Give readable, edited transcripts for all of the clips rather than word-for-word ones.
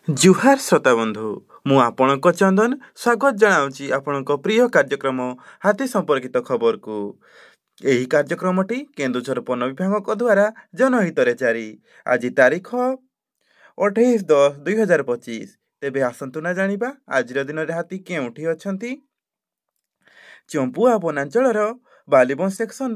जुहार श्रोता बंधु मु आपणक चंदन स्वागत जनाऊँगी आपणक प्रिय कार्यक्रम हाथी संपर्कित खबर को। यही कार्यक्रमटी केन्दुझर वन विभाग द्वारा जनहित जारी। आज तारीख 28/10/2025। तेबे आसंतु ना जानिबा आज दिन हाथी केउठी अछंती। चंपुआ वनांचलर बालीबन सेक्शन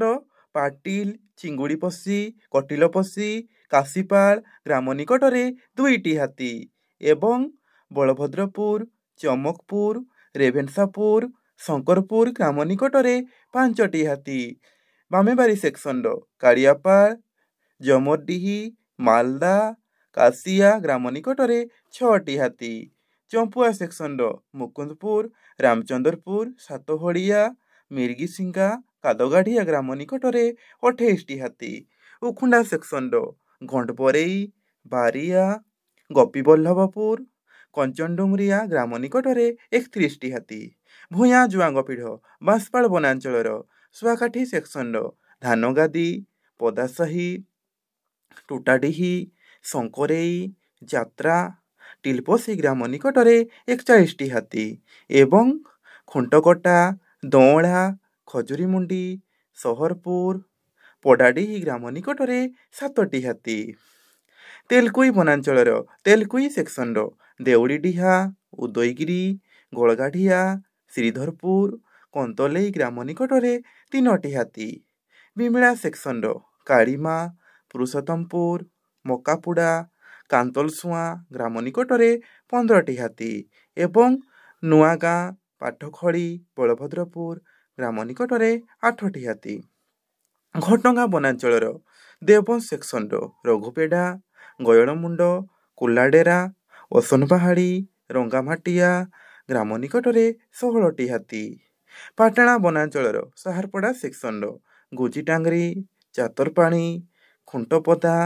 पाटिल चिंगुड़ीपसी कटिलपसी काशीपाल ग्राम निकटरे 2टी हाथी एवं बलभद्रपुर चमकपुर रेभेन्सापुर शंकरपुर ग्राम निकटरे 5टी हाथी बामेबारी सेक्शन काड़ियापाल जमरडीही मालदा कासिया ग्राम निकटरे 6टी हाथी चंपुआ सेक्शन मुकुंदपुर रामचंद्रपुर सातहड़िया मिर्गिसिंगा कादगाढ़िया ग्राम निकटरे 28टी हाथी उखुंडा सेक्शन घंटपरेई बारिया गोपीबल्लभपुर कंचनडुंगरिया ग्राम निकटरे 31टी हाथी भूया जुआंगपीढ़ बांसपाल वनांचलर सुआकाठी सेक्शन धानगादी पदासाही टुटाडीही शंकरेई जात्रा टिलपसी ग्राम निकटरे 41टी हाथी एवं खुंटकटा दौड़ा खजुरीमुंडी सहरपुर पड़ाडीही ग्राम निकटरे 7टी हाथी तेलकुई वनांचलर तेलकुई सेक्शन देउड़ीडीहा उदयगिरी गोलगाढ़िया श्रीधरपुर कंतलेई ग्राम निकटरे 3टी हाथी बिमिला सेक्शन कालीमा पुरुषोत्तमपुर मकापुड़ा कांतलसुआ ग्राम निकटरे 15टी हाथी एवं नुआगाँ पाठखड़ी बलभद्रपुर ग्राम निकटरे 8टी हाथी घटगाँ वनांचलर देवबंश सेक्शन रघुपेड़ा गयड़मुंड कुलाडेरा ओसनपाहाड़ी रंगामाटिया ग्राम निकटरे 16टी हाथी पाटणा वनांचलर साहारपड़ा सेक्शन गुजीटांगरी चातरपाणी खुंटपदा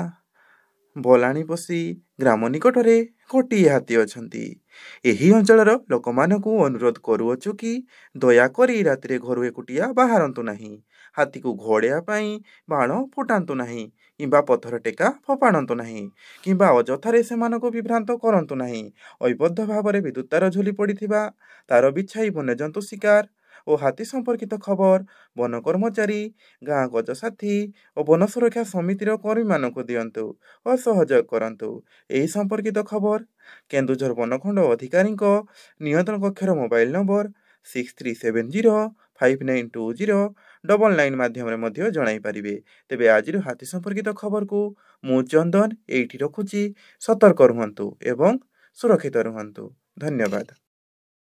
बलाणीपसी ग्राम निकटरे 1टी हाथी अछंती। एही अंचलर लोकमानकु अनुरोध करूअछु कि दयाकरी रातिरे घरु एकुटिया बाहरंतु नहीं। हाथी को घोड़िया पाई बाण फुटांतु नहीं किंबा पत्थर टेका फोपाड़ंतु नहीं किंबा अजथारे सेमानको विभ्रांत करंतु नहीं। अबद्ध भाव विद्युत तार झुली पड़िथिबा तार बिछाई वन्यजंतु शिकार और हाथी संपर्कित खबर वन कर्मचारी गाँ गजसाथी और वन सुरक्षा समितिर कर्मी मानक दियंतु और सहयोग करंतु। एही संपर्कित खबर केन्दुझर वनखंड अधिकारी नियंत्रण कक्षर मोबाइल नंबर 6370592099 माध्यम जणाई पारिबे। तेबे आज हाथी संपर्कित खबर को मु चंदन एठी रखुची। सतर्क रुहंतु एवं सुरक्षित रुहंतु। धन्यवाद।